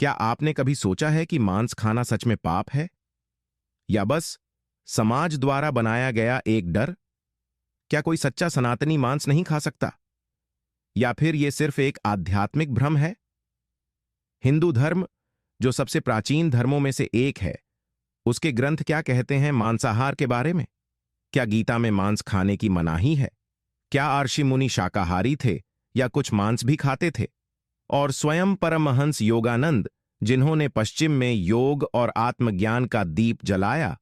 क्या आपने कभी सोचा है कि मांस खाना सच में पाप है, या बस समाज द्वारा बनाया गया एक डर? क्या कोई सच्चा सनातनी मांस नहीं खा सकता, या फिर यह सिर्फ एक आध्यात्मिक भ्रम है? हिंदू धर्म, जो सबसे प्राचीन धर्मों में से एक है, उसके ग्रंथ क्या कहते हैं मांसाहार के बारे में? क्या गीता में मांस खाने की मनाही है? क्या ऋषि मुनि शाकाहारी थे या कुछ मांस भी खाते थे? और स्वयं परमहंस योगानंद, जिन्होंने पश्चिम में योग और आत्मज्ञान का दीप जलाया,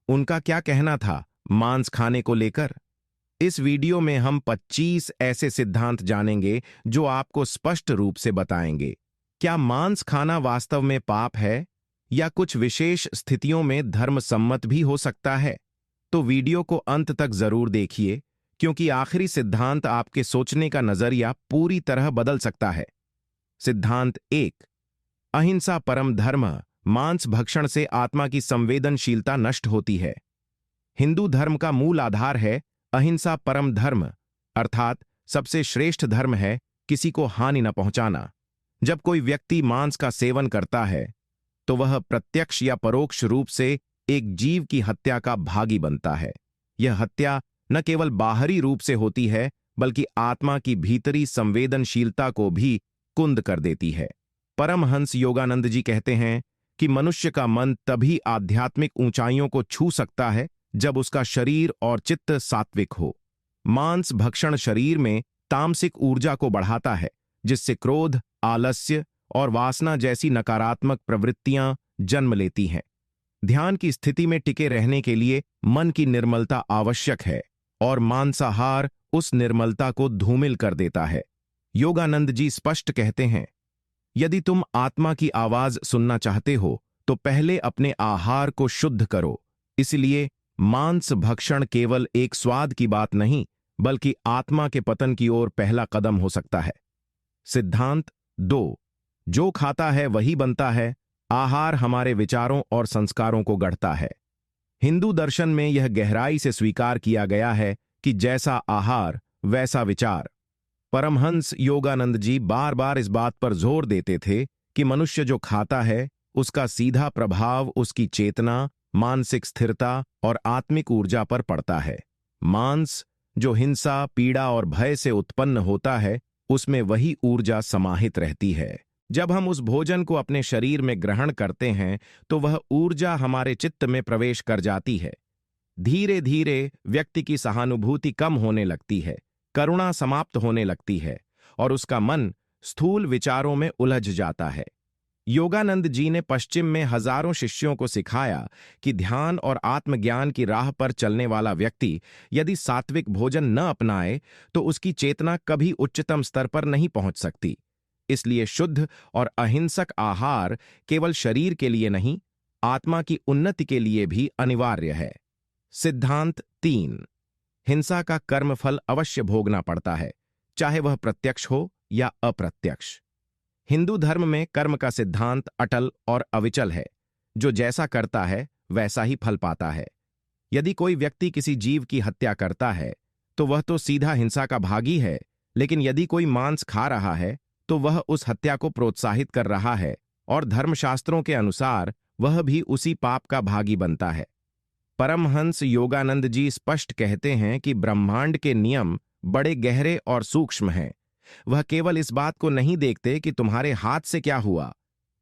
उनका क्या कहना था मांस खाने को लेकर? इस वीडियो में हम 25 ऐसे सिद्धांत जानेंगे जो आपको स्पष्ट रूप से बताएंगे क्या मांस खाना वास्तव में पाप है, या कुछ विशेष स्थितियों में धर्मसम्मत भी हो सकता है। तो वीडियो को अंत तक जरूर देखिए, क्योंकि आखिरी सिद्धांत आपके सोचने का नजरिया पूरी तरह बदल सकता है। सिद्धांत 1, अहिंसा परम धर्म। मांस भक्षण से आत्मा की संवेदनशीलता नष्ट होती है। हिंदू धर्म का मूल आधार है अहिंसा परम धर्म, अर्थात सबसे श्रेष्ठ धर्म है किसी को हानि न पहुंचाना। जब कोई व्यक्ति मांस का सेवन करता है तो वह प्रत्यक्ष या परोक्ष रूप से एक जीव की हत्या का भागी बनता है। यह हत्या न केवल बाहरी रूप से होती है, बल्कि आत्मा की भीतरी संवेदनशीलता को भी कुंद कर देती है। परमहंस योगानंद जी कहते हैं कि मनुष्य का मन तभी आध्यात्मिक ऊंचाइयों को छू सकता है जब उसका शरीर और चित्त सात्विक हो। मांस भक्षण शरीर में तामसिक ऊर्जा को बढ़ाता है, जिससे क्रोध, आलस्य और वासना जैसी नकारात्मक प्रवृत्तियां जन्म लेती हैं। ध्यान की स्थिति में टिके रहने के लिए मन की निर्मलता आवश्यक है, और मांसाहार उस निर्मलता को धूमिल कर देता है। योगानंद जी स्पष्ट कहते हैं, यदि तुम आत्मा की आवाज सुनना चाहते हो तो पहले अपने आहार को शुद्ध करो। इसलिए मांस भक्षण केवल एक स्वाद की बात नहीं, बल्कि आत्मा के पतन की ओर पहला कदम हो सकता है। सिद्धांत 2, जो खाता है वही बनता है। आहार हमारे विचारों और संस्कारों को गढ़ता है। हिंदू दर्शन में यह गहराई से स्वीकार किया गया है कि जैसा आहार वैसा विचार। परमहंस योगानंद जी बार बार इस बात पर जोर देते थे कि मनुष्य जो खाता है उसका सीधा प्रभाव उसकी चेतना, मानसिक स्थिरता और आत्मिक ऊर्जा पर पड़ता है। मांस, जो हिंसा, पीड़ा और भय से उत्पन्न होता है, उसमें वही ऊर्जा समाहित रहती है। जब हम उस भोजन को अपने शरीर में ग्रहण करते हैं तो वह ऊर्जा हमारे चित्त में प्रवेश कर जाती है। धीरे धीरे व्यक्ति की सहानुभूति कम होने लगती है, करुणा समाप्त होने लगती है, और उसका मन स्थूल विचारों में उलझ जाता है। योगानंद जी ने पश्चिम में हजारों शिष्यों को सिखाया कि ध्यान और आत्मज्ञान की राह पर चलने वाला व्यक्ति यदि सात्विक भोजन न अपनाए तो उसकी चेतना कभी उच्चतम स्तर पर नहीं पहुंच सकती। इसलिए शुद्ध और अहिंसक आहार केवल शरीर के लिए नहीं, आत्मा की उन्नति के लिए भी अनिवार्य है। सिद्धांत 3, हिंसा का कर्मफल अवश्य भोगना पड़ता है, चाहे वह प्रत्यक्ष हो या अप्रत्यक्ष। हिंदू धर्म में कर्म का सिद्धांत अटल और अविचल है। जो जैसा करता है वैसा ही फल पाता है। यदि कोई व्यक्ति किसी जीव की हत्या करता है तो वह तो सीधा हिंसा का भागी है, लेकिन यदि कोई मांस खा रहा है तो वह उस हत्या को प्रोत्साहित कर रहा है, और धर्मशास्त्रों के अनुसार वह भी उसी पाप का भागी बनता है। परमहंस योगानंद जी स्पष्ट कहते हैं कि ब्रह्मांड के नियम बड़े गहरे और सूक्ष्म हैं। वह केवल इस बात को नहीं देखते कि तुम्हारे हाथ से क्या हुआ,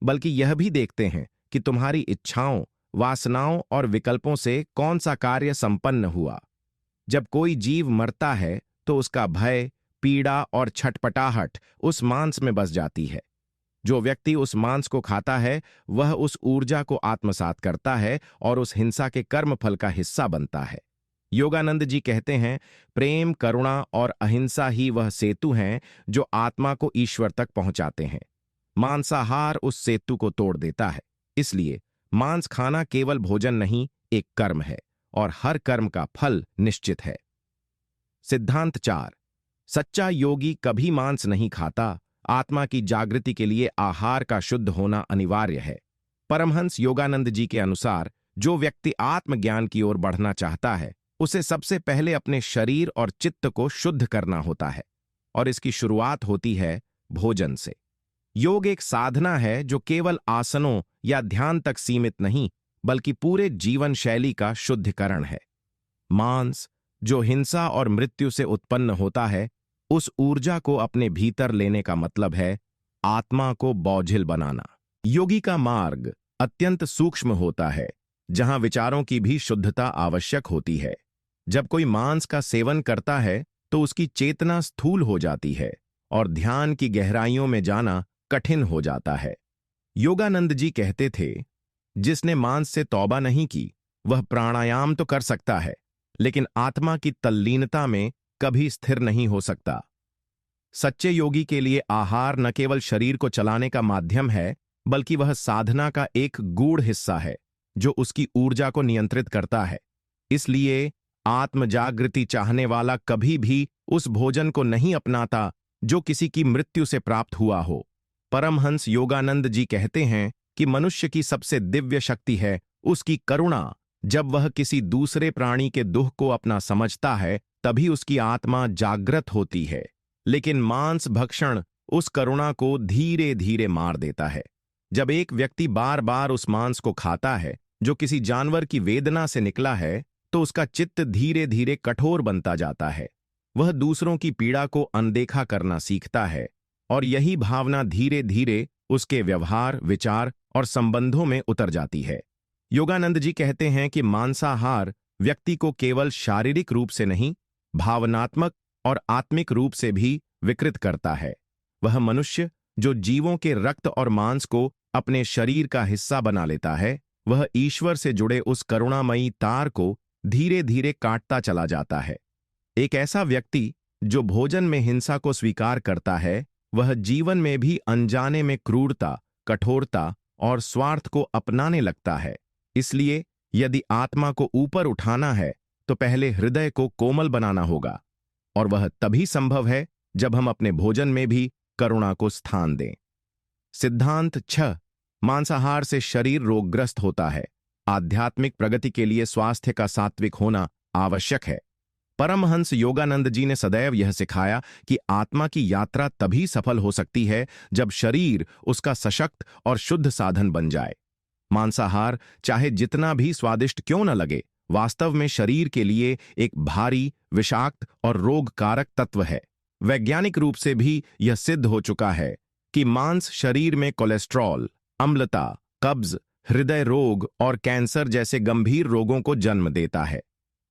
बल्कि यह भी देखते हैं कि तुम्हारी इच्छाओं, वासनाओं और विकल्पों से कौन सा कार्य संपन्न हुआ। जब कोई जीव मरता है तो उसका भय, पीड़ा और छटपटाहट उस मांस में बस जाती है। जो व्यक्ति उस मांस को खाता है वह उस ऊर्जा को आत्मसात करता है और उस हिंसा के कर्मफल का हिस्सा बनता है। योगानंद जी कहते हैं, प्रेम, करुणा और अहिंसा ही वह सेतु हैं जो आत्मा को ईश्वर तक पहुंचाते हैं। मांसाहार उस सेतु को तोड़ देता है। इसलिए मांस खाना केवल भोजन नहीं, एक कर्म है, और हर कर्म का फल निश्चित है। सिद्धांत 4, सच्चा योगी कभी मांस नहीं खाता। आत्मा की जागृति के लिए आहार का शुद्ध होना अनिवार्य है। परमहंस योगानंद जी के अनुसार जो व्यक्ति आत्मज्ञान की ओर बढ़ना चाहता है उसे सबसे पहले अपने शरीर और चित्त को शुद्ध करना होता है, और इसकी शुरुआत होती है भोजन से। योग एक साधना है जो केवल आसनों या ध्यान तक सीमित नहीं, बल्कि पूरे जीवन शैली का शुद्धिकरण है। मांस, जो हिंसा और मृत्यु से उत्पन्न होता है, उस ऊर्जा को अपने भीतर लेने का मतलब है आत्मा को बोझिल बनाना। योगी का मार्ग अत्यंत सूक्ष्म होता है, जहां विचारों की भी शुद्धता आवश्यक होती है। जब कोई मांस का सेवन करता है तो उसकी चेतना स्थूल हो जाती है और ध्यान की गहराइयों में जाना कठिन हो जाता है। योगानंद जी कहते थे, जिसने मांस से तौबा नहीं की वह प्राणायाम तो कर सकता है, लेकिन आत्मा की तल्लीनता में कभी स्थिर नहीं हो सकता। सच्चे योगी के लिए आहार न केवल शरीर को चलाने का माध्यम है, बल्कि वह साधना का एक गूढ़ हिस्सा है जो उसकी ऊर्जा को नियंत्रित करता है। इसलिए आत्मजागृति चाहने वाला कभी भी उस भोजन को नहीं अपनाता जो किसी की मृत्यु से प्राप्त हुआ हो। परमहंस योगानंद जी कहते हैं कि मनुष्य की सबसे दिव्य शक्ति है उसकी करुणा। जब वह किसी दूसरे प्राणी के दुख को अपना समझता है, तभी उसकी आत्मा जागृत होती है। लेकिन मांस भक्षण उस करुणा को धीरे धीरे मार देता है। जब एक व्यक्ति बार बार उस मांस को खाता है जो किसी जानवर की वेदना से निकला है, तो उसका चित्त धीरे धीरे कठोर बनता जाता है। वह दूसरों की पीड़ा को अनदेखा करना सीखता है और यही भावना धीरे धीरे उसके व्यवहार, विचार और संबंधों में उतर जाती है। योगानंद जी कहते हैं कि मांसाहार व्यक्ति को केवल शारीरिक रूप से नहीं, भावनात्मक और आत्मिक रूप से भी विकृत करता है। वह मनुष्य जो जीवों के रक्त और मांस को अपने शरीर का हिस्सा बना लेता है, वह ईश्वर से जुड़े उस करुणामयी तार को धीरे धीरे काटता चला जाता है। एक ऐसा व्यक्ति जो भोजन में हिंसा को स्वीकार करता है, वह जीवन में भी अनजाने में क्रूरता, कठोरता और स्वार्थ को अपनाने लगता है। इसलिए यदि आत्मा को ऊपर उठाना है तो पहले हृदय को कोमल बनाना होगा, और वह तभी संभव है जब हम अपने भोजन में भी करुणा को स्थान दें। सिद्धांत 6। मांसाहार से शरीर रोगग्रस्त होता है। आध्यात्मिक प्रगति के लिए स्वास्थ्य का सात्विक होना आवश्यक है। परमहंस योगानंद जी ने सदैव यह सिखाया कि आत्मा की यात्रा तभी सफल हो सकती है जब शरीर उसका सशक्त और शुद्ध साधन बन जाए। मांसाहार चाहे जितना भी स्वादिष्ट क्यों न लगे, वास्तव में शरीर के लिए एक भारी, विषाक्त और रोगकारक तत्व है। वैज्ञानिक रूप से भी यह सिद्ध हो चुका है कि मांस शरीर में कोलेस्ट्रॉल, अम्लता, कब्ज, हृदय रोग और कैंसर जैसे गंभीर रोगों को जन्म देता है।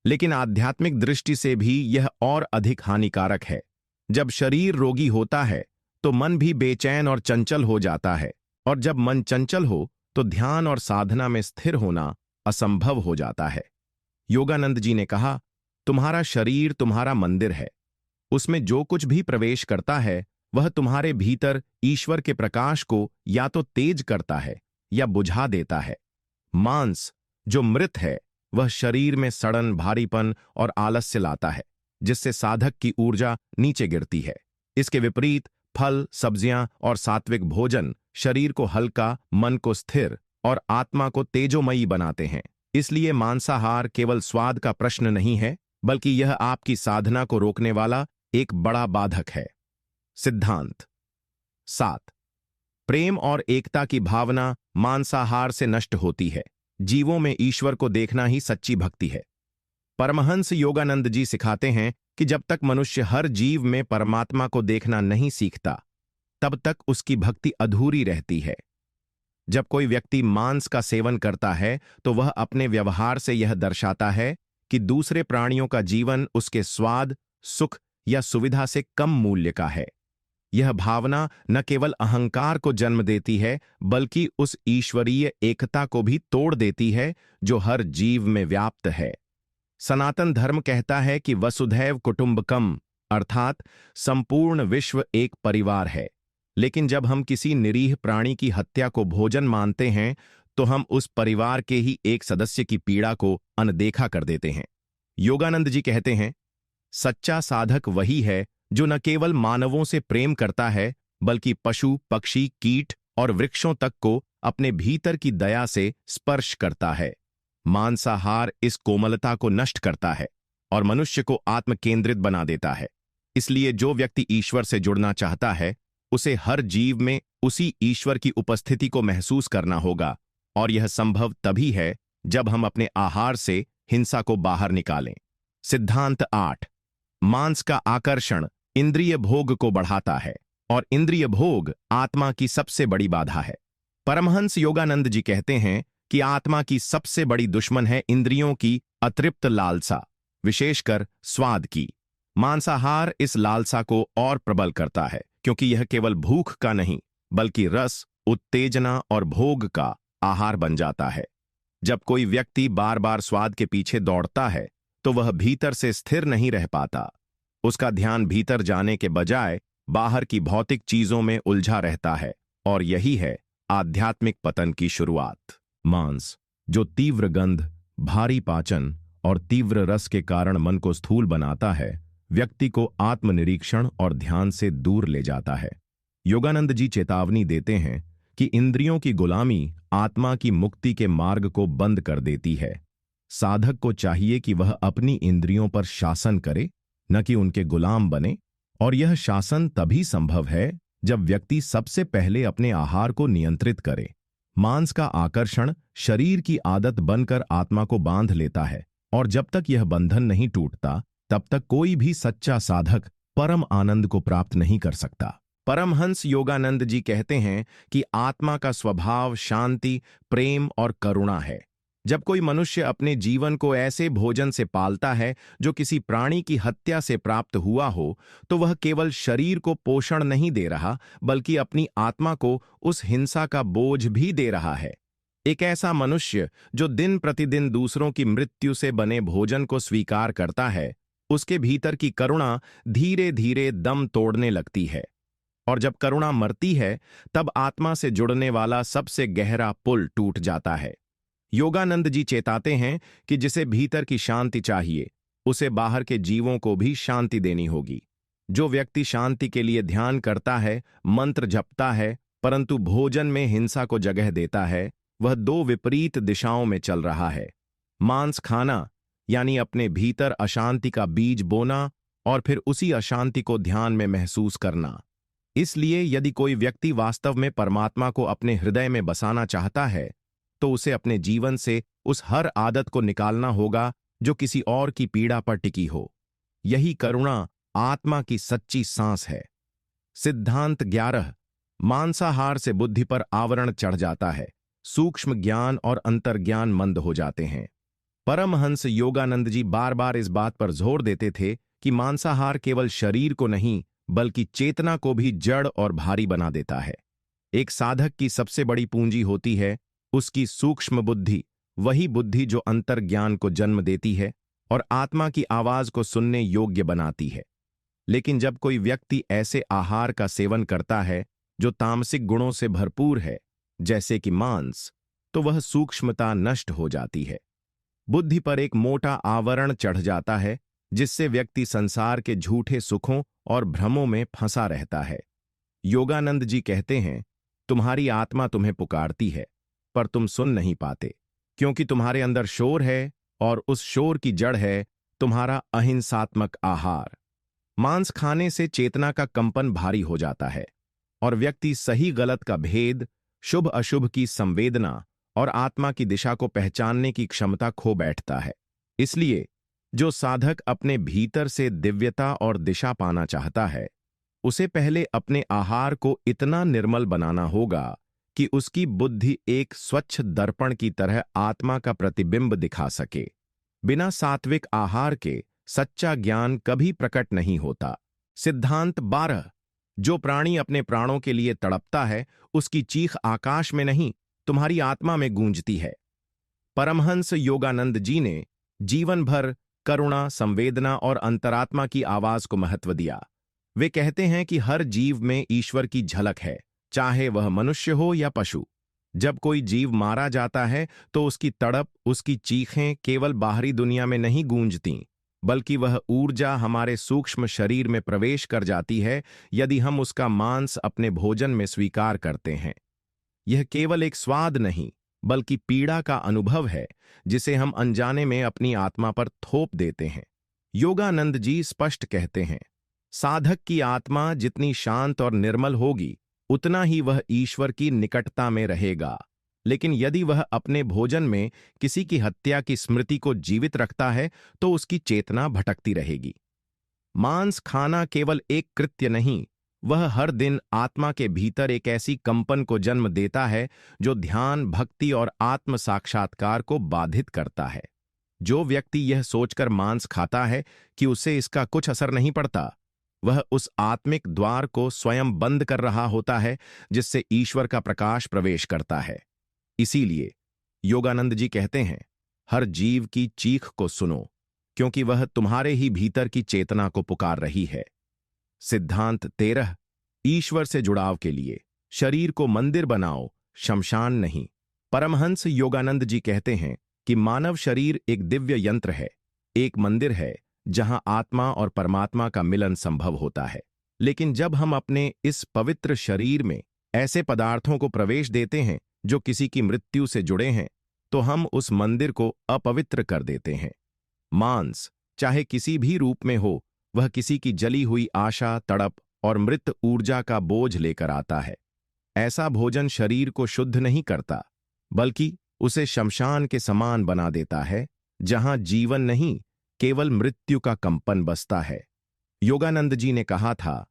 लेकिन आध्यात्मिक दृष्टि से भी यह और अधिक हानिकारक है। जब शरीर रोगी होता है तो मन भी बेचैन और चंचल हो जाता है, और जब मन चंचल हो तो ध्यान और साधना में स्थिर होना असंभव हो जाता है। योगानंद जी ने कहा, तुम्हारा शरीर तुम्हारा मंदिर है। उसमें जो कुछ भी प्रवेश करता है वह तुम्हारे भीतर ईश्वर के प्रकाश को या तो तेज करता है या बुझा देता है। मांस जो मृत है वह शरीर में सड़न, भारीपन और आलस्य लाता है, जिससे साधक की ऊर्जा नीचे गिरती है। इसके विपरीत फल, सब्जियां और सात्विक भोजन शरीर को हल्का, मन को स्थिर और आत्मा को तेजोमयी बनाते हैं। इसलिए मांसाहार केवल स्वाद का प्रश्न नहीं है, बल्कि यह आपकी साधना को रोकने वाला एक बड़ा बाधक है। सिद्धांत 7। प्रेम और एकता की भावना मांसाहार से नष्ट होती है। जीवों में ईश्वर को देखना ही सच्ची भक्ति है। परमहंस योगानंद जी सिखाते हैं कि जब तक मनुष्य हर जीव में परमात्मा को देखना नहीं सीखता, तब तक उसकी भक्ति अधूरी रहती है। जब कोई व्यक्ति मांस का सेवन करता है तो वह अपने व्यवहार से यह दर्शाता है कि दूसरे प्राणियों का जीवन उसके स्वाद, सुख या सुविधा से कम मूल्य का है। यह भावना न केवल अहंकार को जन्म देती है, बल्कि उस ईश्वरीय एकता को भी तोड़ देती है जो हर जीव में व्याप्त है। सनातन धर्म कहता है कि वसुधैव कुटुंबकम, अर्थात संपूर्ण विश्व एक परिवार है। लेकिन जब हम किसी निरीह प्राणी की हत्या को भोजन मानते हैं, तो हम उस परिवार के ही एक सदस्य की पीड़ा को अनदेखा कर देते हैं। योगानंद जी कहते हैं, सच्चा साधक वही है जो न केवल मानवों से प्रेम करता है, बल्कि पशु, पक्षी, कीट और वृक्षों तक को अपने भीतर की दया से स्पर्श करता है। मांसाहार इस कोमलता को नष्ट करता है और मनुष्य को आत्म केंद्रित बना देता है। इसलिए जो व्यक्ति ईश्वर से जुड़ना चाहता है, उसे हर जीव में उसी ईश्वर की उपस्थिति को महसूस करना होगा, और यह संभव तभी है जब हम अपने आहार से हिंसा को बाहर निकालें। सिद्धांत 8। मांस का आकर्षण इंद्रिय भोग को बढ़ाता है, और इंद्रिय भोग आत्मा की सबसे बड़ी बाधा है। परमहंस योगानंद जी कहते हैं कि आत्मा की सबसे बड़ी दुश्मन है इंद्रियों की अतृप्त लालसा, विशेषकर स्वाद की। मांसाहार इस लालसा को और प्रबल करता है, क्योंकि यह केवल भूख का नहीं बल्कि रस, उत्तेजना और भोग का आहार बन जाता है। जब कोई व्यक्ति बार बार स्वाद के पीछे दौड़ता है तो वह भीतर से स्थिर नहीं रह पाता। उसका ध्यान भीतर जाने के बजाय बाहर की भौतिक चीजों में उलझा रहता है, और यही है आध्यात्मिक पतन की शुरुआत। मांस, जो तीव्र गंध, भारी पाचन और तीव्र रस के कारण मन को स्थूल बनाता है, व्यक्ति को आत्मनिरीक्षण और ध्यान से दूर ले जाता है। योगानंद जी चेतावनी देते हैं कि इंद्रियों की गुलामी आत्मा की मुक्ति के मार्ग को बंद कर देती है। साधक को चाहिए कि वह अपनी इंद्रियों पर शासन करे, न कि उनके गुलाम बने, और यह शासन तभी संभव है जब व्यक्ति सबसे पहले अपने आहार को नियंत्रित करे। मांस का आकर्षण शरीर की आदत बनकर आत्मा को बांध लेता है, और जब तक यह बंधन नहीं टूटता तब तक कोई भी सच्चा साधक परम आनंद को प्राप्त नहीं कर सकता। परमहंस योगानंद जी कहते हैं कि आत्मा का स्वभाव शांति, प्रेम और करुणा है। जब कोई मनुष्य अपने जीवन को ऐसे भोजन से पालता है जो किसी प्राणी की हत्या से प्राप्त हुआ हो, तो वह केवल शरीर को पोषण नहीं दे रहा बल्कि अपनी आत्मा को उस हिंसा का बोझ भी दे रहा है। एक ऐसा मनुष्य जो दिन प्रतिदिन दूसरों की मृत्यु से बने भोजन को स्वीकार करता है, उसके भीतर की करुणा धीरे धीरे दम तोड़ने लगती है, और जब करुणा मरती है तब आत्मा से जुड़ने वाला सबसे गहरा पुल टूट जाता है। योगानंद जी चेताते हैं कि जिसे भीतर की शांति चाहिए, उसे बाहर के जीवों को भी शांति देनी होगी। जो व्यक्ति शांति के लिए ध्यान करता है, मंत्र जपता है, परंतु भोजन में हिंसा को जगह देता है, वह दो विपरीत दिशाओं में चल रहा है। मांस खाना यानी अपने भीतर अशांति का बीज बोना और फिर उसी अशांति को ध्यान में महसूस करना। इसलिए यदि कोई व्यक्ति वास्तव में परमात्मा को अपने हृदय में बसाना चाहता है, तो उसे अपने जीवन से उस हर आदत को निकालना होगा जो किसी और की पीड़ा पर टिकी हो। यही करुणा आत्मा की सच्ची सांस है। सिद्धांत 11। मांसाहार से बुद्धि पर आवरण चढ़ जाता है, सूक्ष्म ज्ञान और अंतर्ज्ञान मंद हो जाते हैं। परमहंस योगानंद जी बार बार इस बात पर जोर देते थे कि मांसाहार केवल शरीर को नहीं बल्कि चेतना को भी जड़ और भारी बना देता है। एक साधक की सबसे बड़ी पूंजी होती है उसकी सूक्ष्म बुद्धि, वही बुद्धि जो अंतर्ज्ञान को जन्म देती है और आत्मा की आवाज को सुनने योग्य बनाती है। लेकिन जब कोई व्यक्ति ऐसे आहार का सेवन करता है जो तामसिक गुणों से भरपूर है, जैसे कि मांस, तो वह सूक्ष्मता नष्ट हो जाती है। बुद्धि पर एक मोटा आवरण चढ़ जाता है जिससे व्यक्ति संसार के झूठे सुखों और भ्रमों में फंसा रहता है। योगानंद जी कहते हैं, तुम्हारी आत्मा तुम्हें पुकारती है पर तुम सुन नहीं पाते, क्योंकि तुम्हारे अंदर शोर है और उस शोर की जड़ है तुम्हारा अहिंसात्मक आहार। मांस खाने से चेतना का कंपन भारी हो जाता है और व्यक्ति सही गलत का भेद, शुभ अशुभ की संवेदना और आत्मा की दिशा को पहचानने की क्षमता खो बैठता है। इसलिए जो साधक अपने भीतर से दिव्यता और दिशा पाना चाहता है, उसे पहले अपने आहार को इतना निर्मल बनाना होगा कि उसकी बुद्धि एक स्वच्छ दर्पण की तरह आत्मा का प्रतिबिंब दिखा सके। बिना सात्विक आहार के सच्चा ज्ञान कभी प्रकट नहीं होता। सिद्धांत 12। जो प्राणी अपने प्राणों के लिए तड़पता है, उसकी चीख आकाश में नहीं तुम्हारी आत्मा में गूंजती है। परमहंस योगानंद जी ने जीवन भर करुणा, संवेदना और अंतरात्मा की आवाज को महत्व दिया। वे कहते हैं कि हर जीव में ईश्वर की झलक है, चाहे वह मनुष्य हो या पशु। जब कोई जीव मारा जाता है तो उसकी तड़प, उसकी चीखें केवल बाहरी दुनिया में नहीं गूंजती, बल्कि वह ऊर्जा हमारे सूक्ष्म शरीर में प्रवेश कर जाती है यदि हम उसका मांस अपने भोजन में स्वीकार करते हैं। यह केवल एक स्वाद नहीं बल्कि पीड़ा का अनुभव है जिसे हम अनजाने में अपनी आत्मा पर थोप देते हैं। योगानंद जी स्पष्ट कहते हैं, साधक की आत्मा जितनी शांत और निर्मल होगी, उतना ही वह ईश्वर की निकटता में रहेगा। लेकिन यदि वह अपने भोजन में किसी की हत्या की स्मृति को जीवित रखता है, तो उसकी चेतना भटकती रहेगी। मांस खाना केवल एक कृत्य नहीं, वह हर दिन आत्मा के भीतर एक ऐसी कंपन को जन्म देता है जो ध्यान, भक्ति और आत्म साक्षात्कार को बाधित करता है। जो व्यक्ति यह सोचकर मांस खाता है कि उसे इसका कुछ असर नहीं पड़ता, वह उस आत्मिक द्वार को स्वयं बंद कर रहा होता है जिससे ईश्वर का प्रकाश प्रवेश करता है। इसीलिए योगानंद जी कहते हैं, हर जीव की चीख को सुनो, क्योंकि वह तुम्हारे ही भीतर की चेतना को पुकार रही है। सिद्धांत 13। ईश्वर से जुड़ाव के लिए शरीर को मंदिर बनाओ, शमशान नहीं। परमहंस योगानंद जी कहते हैं कि मानव शरीर एक दिव्य यंत्र है, एक मंदिर है जहां आत्मा और परमात्मा का मिलन संभव होता है। लेकिन जब हम अपने इस पवित्र शरीर में ऐसे पदार्थों को प्रवेश देते हैं जो किसी की मृत्यु से जुड़े हैं, तो हम उस मंदिर को अपवित्र कर देते हैं। मांस, चाहे किसी भी रूप में हो, वह किसी की जली हुई आशा, तड़प और मृत ऊर्जा का बोझ लेकर आता है। ऐसा भोजन शरीर को शुद्ध नहीं करता, बल्कि उसे शमशान के समान बना देता है, जहां जीवन नहीं, केवल मृत्यु का कंपन बसता है। योगानंद जी ने कहा था,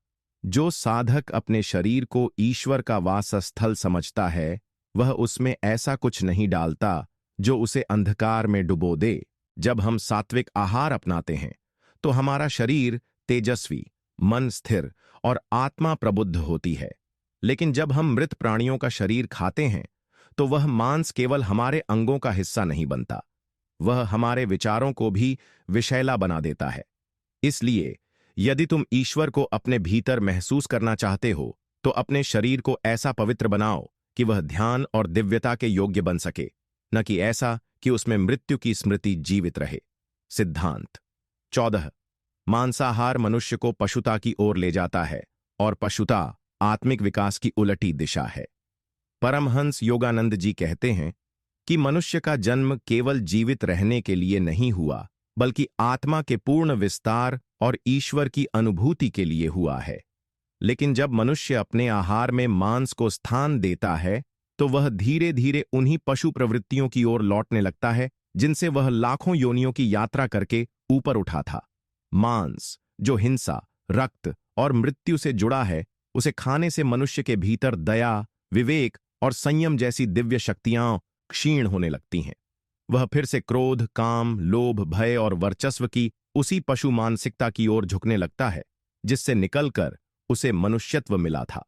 जो साधक अपने शरीर को ईश्वर का वासस्थल समझता है, वह उसमें ऐसा कुछ नहीं डालता जो उसे अंधकार में डुबो दे। जब हम सात्विक आहार अपनाते हैं, तो हमारा शरीर तेजस्वी, मन स्थिर और आत्मा प्रबुद्ध होती है। लेकिन जब हम मृत प्राणियों का शरीर खाते हैं, तो वह मांस केवल हमारे अंगों का हिस्सा नहीं बनता, वह हमारे विचारों को भी विषैला बना देता है। इसलिए यदि तुम ईश्वर को अपने भीतर महसूस करना चाहते हो, तो अपने शरीर को ऐसा पवित्र बनाओ कि वह ध्यान और दिव्यता के योग्य बन सके, न कि ऐसा कि उसमें मृत्यु की स्मृति जीवित रहे। सिद्धांत 14। मांसाहार मनुष्य को पशुता की ओर ले जाता है, और पशुता आत्मिक विकास की उलटी दिशा है। परमहंस योगानंद जी कहते हैं कि मनुष्य का जन्म केवल जीवित रहने के लिए नहीं हुआ, बल्कि आत्मा के पूर्ण विस्तार और ईश्वर की अनुभूति के लिए हुआ है। लेकिन जब मनुष्य अपने आहार में मांस को स्थान देता है, तो वह धीरे धीरे उन्हीं पशु प्रवृत्तियों की ओर लौटने लगता है जिनसे वह लाखों योनियों की यात्रा करके ऊपर उठा था। मांस, जो हिंसा, रक्त और मृत्यु से जुड़ा है, उसे खाने से मनुष्य के भीतर दया, विवेक और संयम जैसी दिव्य शक्तियां क्षीण होने लगती हैं। वह फिर से क्रोध, काम, लोभ, भय और वर्चस्व की उसी पशु मानसिकता की ओर झुकने लगता है जिससे निकलकर उसे मनुष्यत्व मिला था।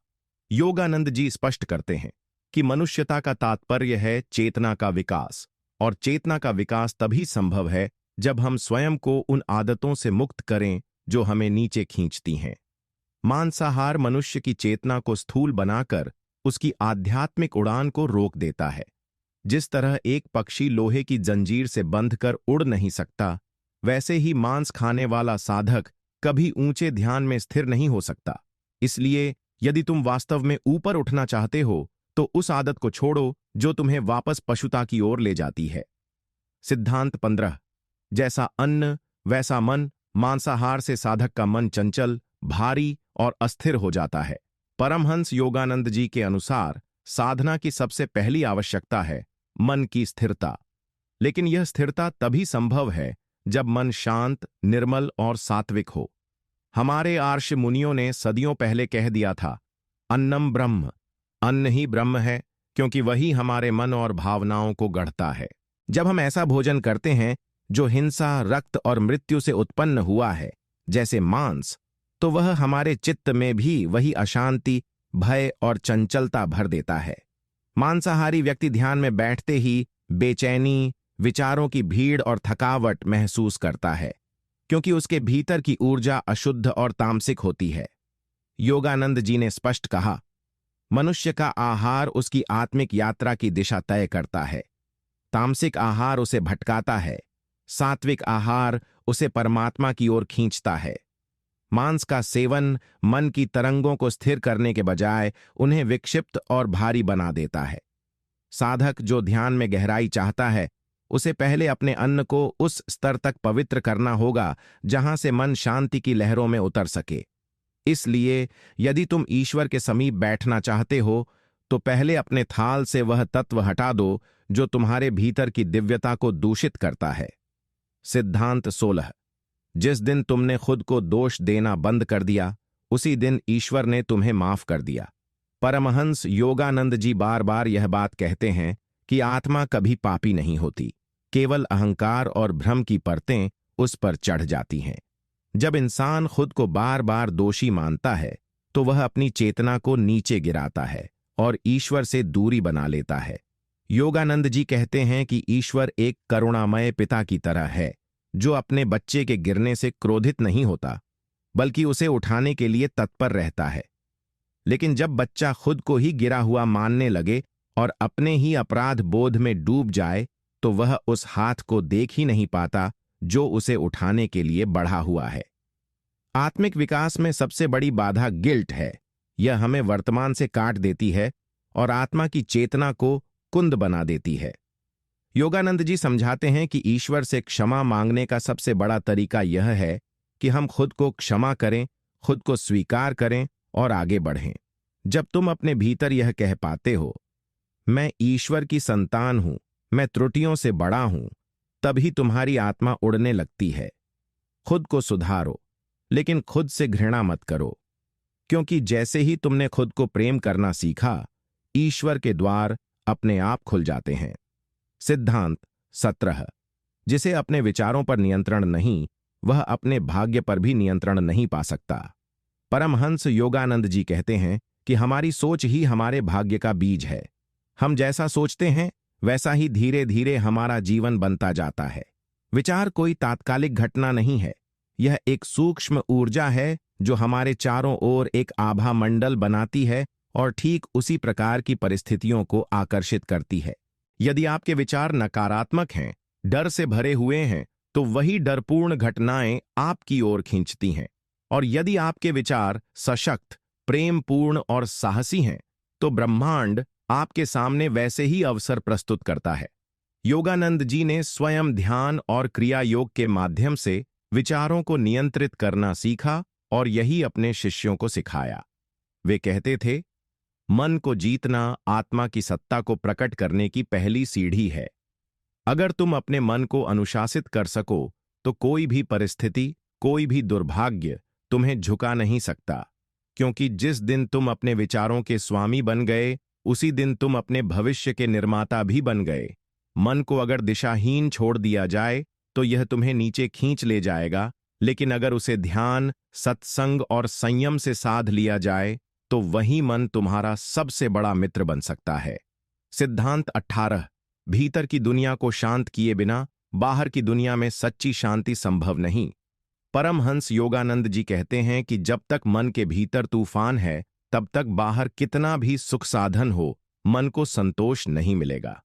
योगानंद जी स्पष्ट करते हैं कि मनुष्यता का तात्पर्य है चेतना का विकास, और चेतना का विकास तभी संभव है जब हम स्वयं को उन आदतों से मुक्त करें जो हमें नीचे खींचती हैं। मांसाहार मनुष्य की चेतना को स्थूल बनाकर उसकी आध्यात्मिक उड़ान को रोक देता है। जिस तरह एक पक्षी लोहे की जंजीर से बंधकर उड़ नहीं सकता, वैसे ही मांस खाने वाला साधक कभी ऊंचे ध्यान में स्थिर नहीं हो सकता। इसलिए यदि तुम वास्तव में ऊपर उठना चाहते हो, तो उस आदत को छोड़ो जो तुम्हें वापस पशुता की ओर ले जाती है। सिद्धांत 15। जैसा अन्न वैसा मन। मांसाहार से साधक का मन चंचल, भारी और अस्थिर हो जाता है। परमहंस योगानंद जी के अनुसार साधना की सबसे पहली आवश्यकता है मन की स्थिरता। लेकिन यह स्थिरता तभी संभव है जब मन शांत, निर्मल और सात्विक हो। हमारे आर्ष मुनियों ने सदियों पहले कह दिया था, अन्नम ब्रह्म, अन्न ही ब्रह्म है, क्योंकि वही हमारे मन और भावनाओं को गढ़ता है। जब हम ऐसा भोजन करते हैं जो हिंसा, रक्त और मृत्यु से उत्पन्न हुआ है, जैसे मांस, तो वह हमारे चित्त में भी वही अशांति, भय और चंचलता भर देता है। मांसाहारी व्यक्ति ध्यान में बैठते ही बेचैनी, विचारों की भीड़ और थकावट महसूस करता है, क्योंकि उसके भीतर की ऊर्जा अशुद्ध और तामसिक होती है। योगानंद जी ने स्पष्ट कहा, मनुष्य का आहार उसकी आत्मिक यात्रा की दिशा तय करता है। तामसिक आहार उसे भटकाता है, सात्विक आहार उसे परमात्मा की ओर खींचता है। मांस का सेवन मन की तरंगों को स्थिर करने के बजाय उन्हें विक्षिप्त और भारी बना देता है। साधक जो ध्यान में गहराई चाहता है, उसे पहले अपने अन्न को उस स्तर तक पवित्र करना होगा जहां से मन शांति की लहरों में उतर सके। इसलिए यदि तुम ईश्वर के समीप बैठना चाहते हो तो पहले अपने थाल से वह तत्व हटा दो जो तुम्हारे भीतर की दिव्यता को दूषित करता है। सिद्धांत 16। जिस दिन तुमने खुद को दोष देना बंद कर दिया, उसी दिन ईश्वर ने तुम्हें माफ कर दिया। परमहंस योगानंद जी बार बार यह बात कहते हैं कि आत्मा कभी पापी नहीं होती, केवल अहंकार और भ्रम की परतें उस पर चढ़ जाती हैं। जब इंसान खुद को बार बार दोषी मानता है तो वह अपनी चेतना को नीचे गिराता है और ईश्वर से दूरी बना लेता है। योगानंद जी कहते हैं कि ईश्वर एक करुणामय पिता की तरह है, जो अपने बच्चे के गिरने से क्रोधित नहीं होता, बल्कि उसे उठाने के लिए तत्पर रहता है। लेकिन जब बच्चा खुद को ही गिरा हुआ मानने लगे और अपने ही अपराध बोध में डूब जाए, तो वह उस हाथ को देख ही नहीं पाता जो उसे उठाने के लिए बढ़ा हुआ है। आत्मिक विकास में सबसे बड़ी बाधा गिल्ट है। यह हमें वर्तमान से काट देती है और आत्मा की चेतना को कुंद बना देती है। योगानंद जी समझाते हैं कि ईश्वर से क्षमा मांगने का सबसे बड़ा तरीका यह है कि हम खुद को क्षमा करें, खुद को स्वीकार करें और आगे बढ़ें। जब तुम अपने भीतर यह कह पाते हो, मैं ईश्वर की संतान हूं, मैं त्रुटियों से बड़ा हूं, तभी तुम्हारी आत्मा उड़ने लगती है। खुद को सुधारो, लेकिन खुद से घृणा मत करो, क्योंकि जैसे ही तुमने खुद को प्रेम करना सीखा, ईश्वर के द्वार अपने आप खुल जाते हैं। सिद्धांत 17। जिसे अपने विचारों पर नियंत्रण नहीं, वह अपने भाग्य पर भी नियंत्रण नहीं पा सकता। परमहंस योगानंद जी कहते हैं कि हमारी सोच ही हमारे भाग्य का बीज है। हम जैसा सोचते हैं वैसा ही धीरे धीरे हमारा जीवन बनता जाता है। विचार कोई तात्कालिक घटना नहीं है, यह एक सूक्ष्म ऊर्जा है जो हमारे चारों ओर एक आभा मंडल बनाती है और ठीक उसी प्रकार की परिस्थितियों को आकर्षित करती है। यदि आपके विचार नकारात्मक हैं, डर से भरे हुए हैं, तो वही डरपूर्ण घटनाएं आपकी ओर खींचती हैं। और यदि आपके विचार सशक्त, प्रेमपूर्ण और साहसी हैं, तो ब्रह्मांड आपके सामने वैसे ही अवसर प्रस्तुत करता है। योगानंद जी ने स्वयं ध्यान और क्रिया योग के माध्यम से विचारों को नियंत्रित करना सीखा और यही अपने शिष्यों को सिखाया। वे कहते थे, मन को जीतना आत्मा की सत्ता को प्रकट करने की पहली सीढ़ी है। अगर तुम अपने मन को अनुशासित कर सको तो कोई भी परिस्थिति, कोई भी दुर्भाग्य तुम्हें झुका नहीं सकता, क्योंकि जिस दिन तुम अपने विचारों के स्वामी बन गए, उसी दिन तुम अपने भविष्य के निर्माता भी बन गए। मन को अगर दिशाहीन छोड़ दिया जाए तो यह तुम्हें नीचे खींच ले जाएगा, लेकिन अगर उसे ध्यान, सत्संग और संयम से साध लिया जाए तो वही मन तुम्हारा सबसे बड़ा मित्र बन सकता है। सिद्धांत 18। भीतर की दुनिया को शांत किए बिना बाहर की दुनिया में सच्ची शांति संभव नहीं। परमहंस योगानंद जी कहते हैं कि जब तक मन के भीतर तूफान है, तब तक बाहर कितना भी सुख साधन हो, मन को संतोष नहीं मिलेगा।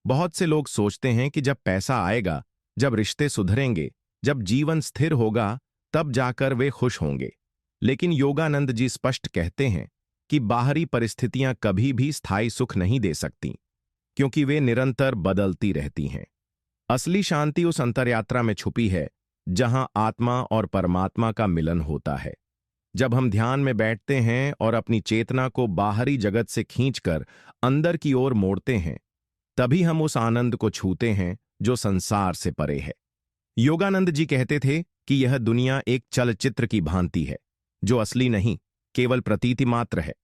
बहुत से लोग सोचते हैं कि जब पैसा आएगा, जब रिश्ते सुधरेंगे, जब जीवन स्थिर होगा, तब जाकर वे खुश होंगे। लेकिन योगानंद जी स्पष्ट कहते हैं कि बाहरी परिस्थितियां कभी भी स्थायी सुख नहीं दे सकती, क्योंकि वे निरंतर बदलती रहती हैं। असली शांति उस अंतरयात्रा में छुपी है जहां आत्मा और परमात्मा का मिलन होता है। जब हम ध्यान में बैठते हैं और अपनी चेतना को बाहरी जगत से खींचकर अंदर की ओर मोड़ते हैं, तभी हम उस आनंद को छूते हैं जो संसार से परे है। योगानंद जी कहते थे कि यह दुनिया एक चलचित्र की भांति है, जो असली नहीं, केवल प्रतीति मात्र है।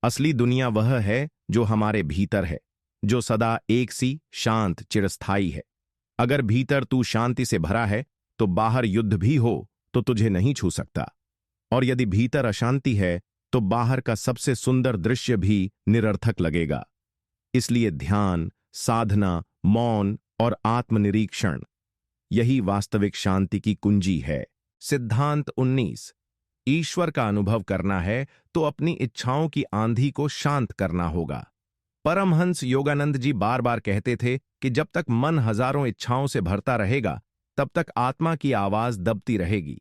असली दुनिया वह है जो हमारे भीतर है, जो सदा एक सी शांत चिरस्थायी है। अगर भीतर तू शांति से भरा है तो बाहर युद्ध भी हो तो तुझे नहीं छू सकता, और यदि भीतर अशांति है तो बाहर का सबसे सुंदर दृश्य भी निरर्थक लगेगा। इसलिए ध्यान, साधना, मौन और आत्मनिरीक्षण, यही वास्तविक शांति की कुंजी है। सिद्धांत 19। ईश्वर का अनुभव करना है तो अपनी इच्छाओं की आंधी को शांत करना होगा। परमहंस योगानंद जी बार बार कहते थे कि जब तक मन हजारों इच्छाओं से भरता रहेगा, तब तक आत्मा की आवाज दबती रहेगी।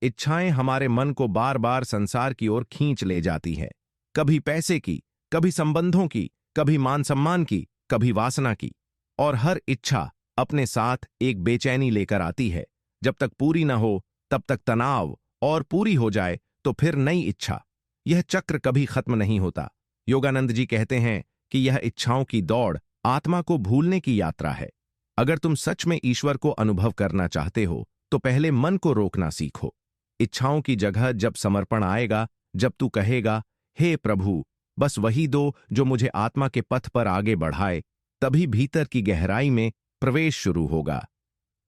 इच्छाएं हमारे मन को बार बार संसार की ओर खींच ले जाती हैं, कभी पैसे की, कभी संबंधों की, कभी मान सम्मान की, कभी वासना की, और हर इच्छा अपने साथ एक बेचैनी लेकर आती है। जब तक पूरी न हो तब तक तनाव, और पूरी हो जाए तो फिर नई इच्छा। यह चक्र कभी खत्म नहीं होता। योगानंद जी कहते हैं कि यह इच्छाओं की दौड़ आत्मा को भूलने की यात्रा है। अगर तुम सच में ईश्वर को अनुभव करना चाहते हो तो पहले मन को रोकना सीखो। इच्छाओं की जगह जब समर्पण आएगा, जब तू कहेगा, हे प्रभु, बस वही दो जो मुझे आत्मा के पथ पर आगे बढ़ाए, तभी भीतर की गहराई में प्रवेश शुरू होगा।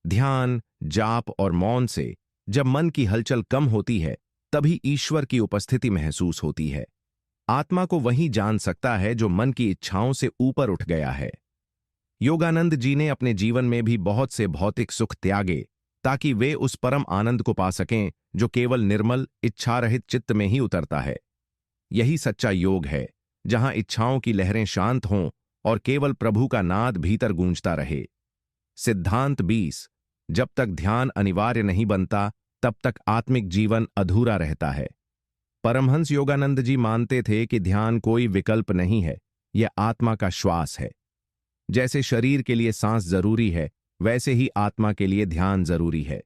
ध्यान, जाप और मौन से जब मन की हलचल कम होती है, तभी ईश्वर की उपस्थिति महसूस होती है। आत्मा को वही जान सकता है जो मन की इच्छाओं से ऊपर उठ गया है। योगानंद जी ने अपने जीवन में भी बहुत से भौतिक सुख त्यागे ताकि वे उस परम आनंद को पा सकें जो केवल निर्मल इच्छारहित चित्त में ही उतरता है। यही सच्चा योग है, जहां इच्छाओं की लहरें शांत हों और केवल प्रभु का नाद भीतर गूंजता रहे। सिद्धांत 20। जब तक ध्यान अनिवार्य नहीं बनता, तब तक आत्मिक जीवन अधूरा रहता है। परमहंस योगानंद जी मानते थे कि ध्यान कोई विकल्प नहीं है, यह आत्मा का श्वास है। जैसे शरीर के लिए सांस जरूरी है, वैसे ही आत्मा के लिए ध्यान जरूरी है।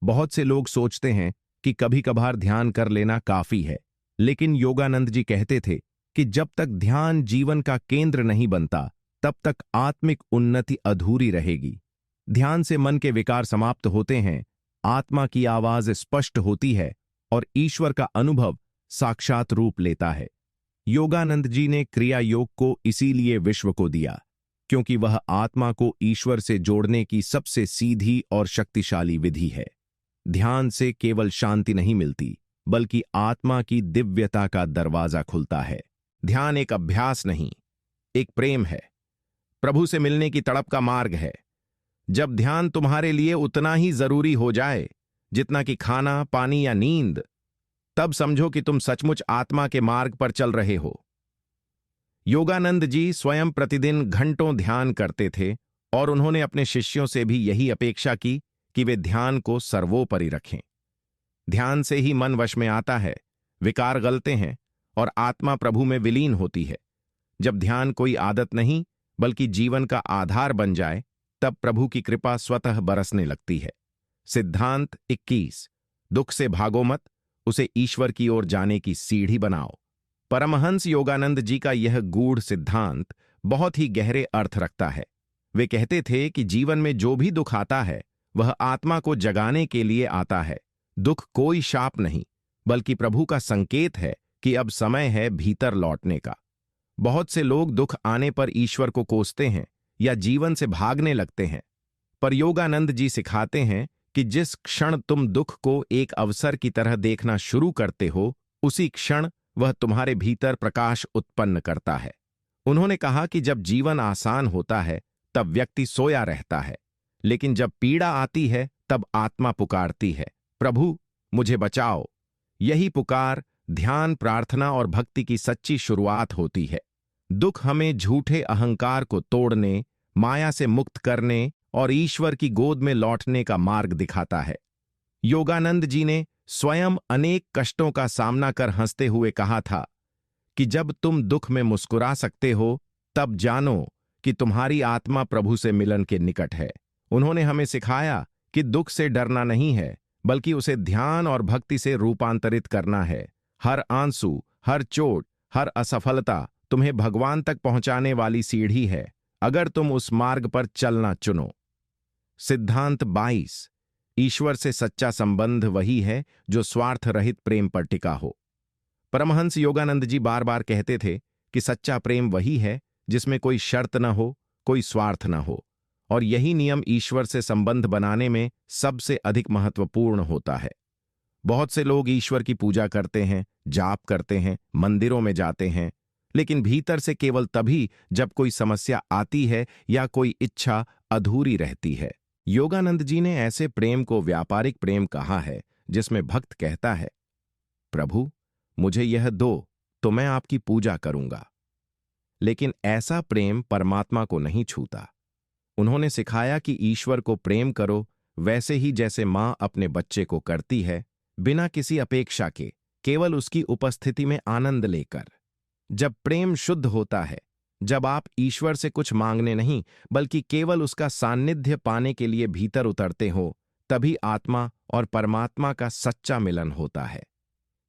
बहुत से लोग सोचते हैं कि कभी कभार ध्यान कर लेना काफी है, लेकिन योगानंद जी कहते थे कि जब तक ध्यान जीवन का केंद्र नहीं बनता, तब तक आत्मिक उन्नति अधूरी रहेगी। ध्यान से मन के विकार समाप्त होते हैं, आत्मा की आवाज स्पष्ट होती है और ईश्वर का अनुभव साक्षात रूप लेता है। योगानंद जी ने क्रिया योग को इसीलिए विश्व को दिया, क्योंकि वह आत्मा को ईश्वर से जोड़ने की सबसे सीधी और शक्तिशाली विधि है। ध्यान से केवल शांति नहीं मिलती, बल्कि आत्मा की दिव्यता का दरवाजा खुलता है। ध्यान एक अभ्यास नहीं, एक प्रेम है। प्रभु से मिलने की तड़प का मार्ग है। जब ध्यान तुम्हारे लिए उतना ही जरूरी हो जाए जितना कि खाना, पानी या नींद, तब समझो कि तुम सचमुच आत्मा के मार्ग पर चल रहे हो। योगानंद जी स्वयं प्रतिदिन घंटों ध्यान करते थे और उन्होंने अपने शिष्यों से भी यही अपेक्षा की कि वे ध्यान को सर्वोपरि रखें। ध्यान से ही मन वश में आता है, विकार गलते हैं और आत्मा प्रभु में विलीन होती है। जब ध्यान कोई आदत नहीं बल्कि जीवन का आधार बन जाए, तब प्रभु की कृपा स्वतः बरसने लगती है। सिद्धांत 21। दुख से भागो मत, उसे ईश्वर की ओर जाने की सीढ़ी बनाओ। परमहंस योगानंद जी का यह गूढ़ सिद्धांत बहुत ही गहरे अर्थ रखता है। वे कहते थे कि जीवन में जो भी दुख आता है, वह आत्मा को जगाने के लिए आता है। दुख कोई शाप नहीं, बल्कि प्रभु का संकेत है कि अब समय है भीतर लौटने का। बहुत से लोग दुख आने पर ईश्वर को कोसते हैं या जीवन से भागने लगते हैं, पर योगानंद जी सिखाते हैं कि जिस क्षण तुम दुख को एक अवसर की तरह देखना शुरू करते हो, उसी क्षण वह तुम्हारे भीतर प्रकाश उत्पन्न करता है। उन्होंने कहा कि जब जीवन आसान होता है तब व्यक्ति सोया रहता है, लेकिन जब पीड़ा आती है तब आत्मा पुकारती है, प्रभु मुझे बचाओ। यही पुकार ध्यान, प्रार्थना और भक्ति की सच्ची शुरुआत होती है। दुख हमें झूठे अहंकार को तोड़ने, माया से मुक्त करने और ईश्वर की गोद में लौटने का मार्ग दिखाता है। योगानंद जी ने स्वयं अनेक कष्टों का सामना कर हंसते हुए कहा था कि जब तुम दुख में मुस्कुरा सकते हो, तब जानो कि तुम्हारी आत्मा प्रभु से मिलन के निकट है। उन्होंने हमें सिखाया कि दुख से डरना नहीं है, बल्कि उसे ध्यान और भक्ति से रूपांतरित करना है। हर आंसू, हर चोट, हर असफलता तुम्हें भगवान तक पहुंचाने वाली सीढ़ी है, अगर तुम उस मार्ग पर चलना चुनो। सिद्धांत 22। ईश्वर से सच्चा संबंध वही है जो स्वार्थ रहित प्रेम पर टिका हो। परमहंस योगानंद जी बार बार कहते थे कि सच्चा प्रेम वही है जिसमें कोई शर्त न हो, कोई स्वार्थ न हो, और यही नियम ईश्वर से संबंध बनाने में सबसे अधिक महत्वपूर्ण होता है। बहुत से लोग ईश्वर की पूजा करते हैं, जाप करते हैं, मंदिरों में जाते हैं, लेकिन भीतर से केवल तभी जब कोई समस्या आती है या कोई इच्छा अधूरी रहती है। योगानंद जी ने ऐसे प्रेम को व्यापारिक प्रेम कहा है, जिसमें भक्त कहता है, प्रभु मुझे यह दो तो मैं आपकी पूजा करूंगा। लेकिन ऐसा प्रेम परमात्मा को नहीं छूता। उन्होंने सिखाया कि ईश्वर को प्रेम करो वैसे ही जैसे मां अपने बच्चे को करती है, बिना किसी अपेक्षा के, केवल उसकी उपस्थिति में आनंद लेकर। जब प्रेम शुद्ध होता है, जब आप ईश्वर से कुछ मांगने नहीं बल्कि केवल उसका सान्निध्य पाने के लिए भीतर उतरते हो, तभी आत्मा और परमात्मा का सच्चा मिलन होता है।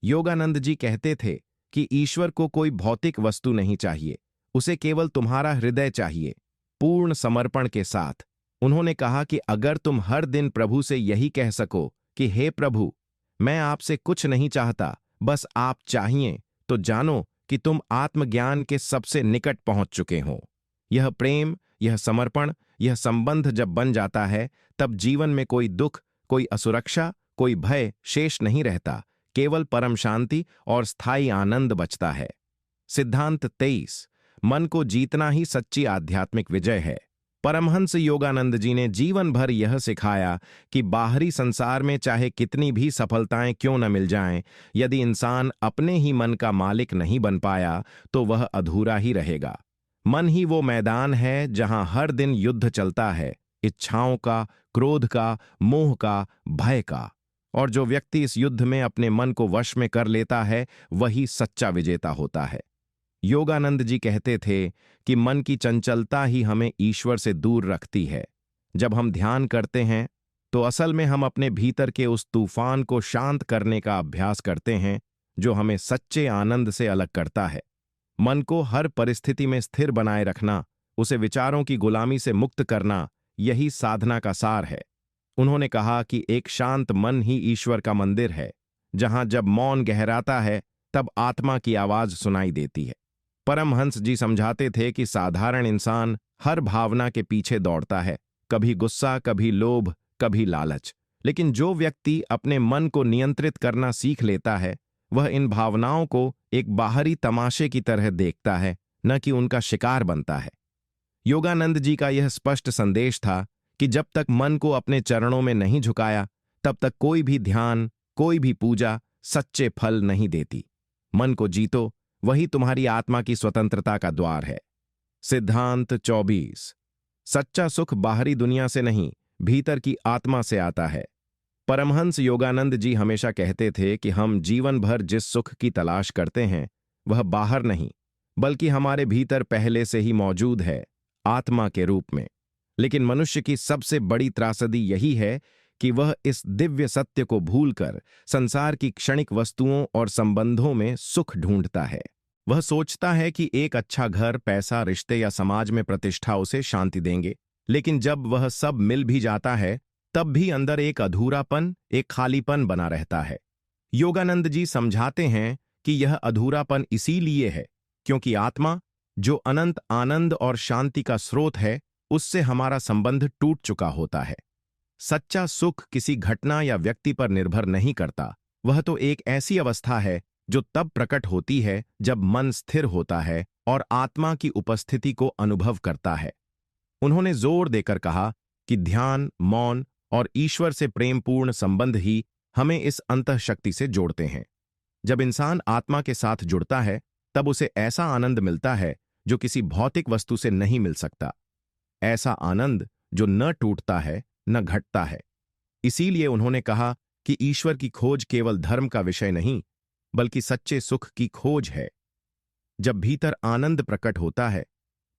योगानंद जी कहते थे कि ईश्वर को कोई भौतिक वस्तु नहीं चाहिए, उसे केवल तुम्हारा हृदय चाहिए, पूर्ण समर्पण के साथ। उन्होंने कहा कि अगर तुम हर दिन प्रभु से यही कह सको कि हे प्रभु, मैं आपसे कुछ नहीं चाहता, बस आप चाहिए, तो जानो कि तुम आत्मज्ञान के सबसे निकट पहुंच चुके हो। यह प्रेम, यह समर्पण, यह संबंध जब बन जाता है, तब जीवन में कोई दुख, कोई असुरक्षा, कोई भय शेष नहीं रहता, केवल परम शांति और स्थायी आनंद बचता है। सिद्धांत 23। मन को जीतना ही सच्ची आध्यात्मिक विजय है। परमहंस योगानंद जी ने जीवन भर यह सिखाया कि बाहरी संसार में चाहे कितनी भी सफलताएं क्यों न मिल जाएं, यदि इंसान अपने ही मन का मालिक नहीं बन पाया तो वह अधूरा ही रहेगा। मन ही वो मैदान है जहां हर दिन युद्ध चलता है, इच्छाओं का, क्रोध का, मोह का, भय का। और जो व्यक्ति इस युद्ध में अपने मन को वश में कर लेता है, वही सच्चा विजेता होता है। योगानंद जी कहते थे कि मन की चंचलता ही हमें ईश्वर से दूर रखती है। जब हम ध्यान करते हैं तो असल में हम अपने भीतर के उस तूफान को शांत करने का अभ्यास करते हैं जो हमें सच्चे आनंद से अलग करता है। मन को हर परिस्थिति में स्थिर बनाए रखना, उसे विचारों की गुलामी से मुक्त करना, यही साधना का सार है। उन्होंने कहा कि एक शांत मन ही ईश्वर का मंदिर है, जहां जब मौन गहराता है तब आत्मा की आवाज सुनाई देती है। परमहंस जी समझाते थे कि साधारण इंसान हर भावना के पीछे दौड़ता है, कभी गुस्सा, कभी लोभ, कभी लालच। लेकिन जो व्यक्ति अपने मन को नियंत्रित करना सीख लेता है, वह इन भावनाओं को एक बाहरी तमाशे की तरह देखता है, न कि उनका शिकार बनता है। योगानंद जी का यह स्पष्ट संदेश था कि जब तक मन को अपने चरणों में नहीं झुकाया, तब तक कोई भी ध्यान, कोई भी पूजा सच्चे फल नहीं देती। मन को जीतो, वही तुम्हारी आत्मा की स्वतंत्रता का द्वार है। सिद्धांत 24। सच्चा सुख बाहरी दुनिया से नहीं, भीतर की आत्मा से आता है। परमहंस योगानंद जी हमेशा कहते थे कि हम जीवन भर जिस सुख की तलाश करते हैं, वह बाहर नहीं, बल्कि हमारे भीतर पहले से ही मौजूद है, आत्मा के रूप में। लेकिन मनुष्य की सबसे बड़ी त्रासदी यही है कि वह इस दिव्य सत्य को भूलकर संसार की क्षणिक वस्तुओं और संबंधों में सुख ढूंढता है। वह सोचता है कि एक अच्छा घर, पैसा, रिश्ते या समाज में प्रतिष्ठा उसे शांति देंगे, लेकिन जब वह सब मिल भी जाता है, तब भी अंदर एक अधूरापन, एक खालीपन बना रहता है। योगानंद जी समझाते हैं कि यह अधूरापन इसीलिए है क्योंकि आत्मा, जो अनंत आनंद और शांति का स्रोत है, उससे हमारा संबंध टूट चुका होता है। सच्चा सुख किसी घटना या व्यक्ति पर निर्भर नहीं करता, वह तो एक ऐसी अवस्था है जो तब प्रकट होती है जब मन स्थिर होता है और आत्मा की उपस्थिति को अनुभव करता है। उन्होंने जोर देकर कहा कि ध्यान, मौन और ईश्वर से प्रेमपूर्ण संबंध ही हमें इस अंतःशक्ति से जोड़ते हैं। जब इंसान आत्मा के साथ जुड़ता है, तब उसे ऐसा आनंद मिलता है जो किसी भौतिक वस्तु से नहीं मिल सकता। ऐसा आनंद जो न टूटता है, न घटता है। इसीलिए उन्होंने कहा कि ईश्वर की खोज केवल धर्म का विषय नहीं, बल्कि सच्चे सुख की खोज है। जब भीतर आनंद प्रकट होता है,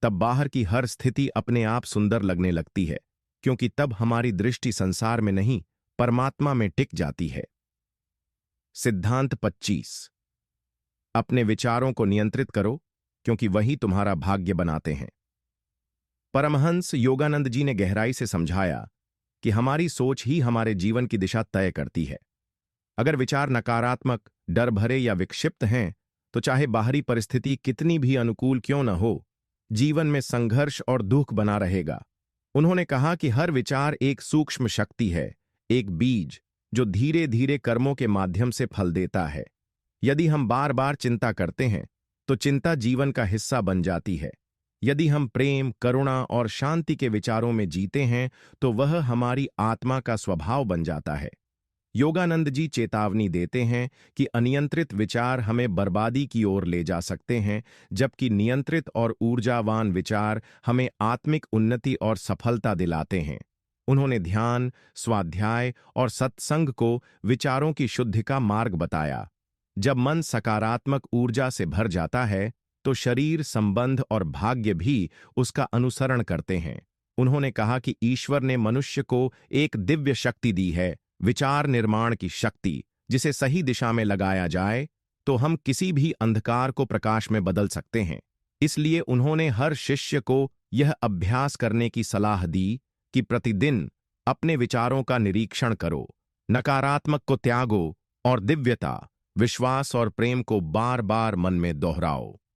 तब बाहर की हर स्थिति अपने आप सुंदर लगने लगती है, क्योंकि तब हमारी दृष्टि संसार में नहीं, परमात्मा में टिक जाती है। सिद्धांत 25। अपने विचारों को नियंत्रित करो, क्योंकि वही तुम्हारा भाग्य बनाते हैं। परमहंस योगानंद जी ने गहराई से समझाया कि हमारी सोच ही हमारे जीवन की दिशा तय करती है। अगर विचार नकारात्मक, डर भरे या विक्षिप्त हैं, तो चाहे बाहरी परिस्थिति कितनी भी अनुकूल क्यों न हो, जीवन में संघर्ष और दुख बना रहेगा। उन्होंने कहा कि हर विचार एक सूक्ष्म शक्ति है, एक बीज जो धीरे धीरे कर्मों के माध्यम से फल देता है। यदि हम बार बार चिंता करते हैं, तो चिंता जीवन का हिस्सा बन जाती है। यदि हम प्रेम, करुणा और शांति के विचारों में जीते हैं, तो वह हमारी आत्मा का स्वभाव बन जाता है। योगानंद जी चेतावनी देते हैं कि अनियंत्रित विचार हमें बर्बादी की ओर ले जा सकते हैं, जबकि नियंत्रित और ऊर्जावान विचार हमें आत्मिक उन्नति और सफलता दिलाते हैं। उन्होंने ध्यान, स्वाध्याय और सत्संग को विचारों की शुद्धि का मार्ग बताया। जब मन सकारात्मक ऊर्जा से भर जाता है, तो शरीर, संबंध और भाग्य भी उसका अनुसरण करते हैं। उन्होंने कहा कि ईश्वर ने मनुष्य को एक दिव्य शक्ति दी है, विचार निर्माण की शक्ति, जिसे सही दिशा में लगाया जाए तो हम किसी भी अंधकार को प्रकाश में बदल सकते हैं। इसलिए उन्होंने हर शिष्य को यह अभ्यास करने की सलाह दी कि प्रतिदिन अपने विचारों का निरीक्षण करो, नकारात्मक को त्यागो और दिव्यता, विश्वास और प्रेम को बार बार मन में दोहराओ।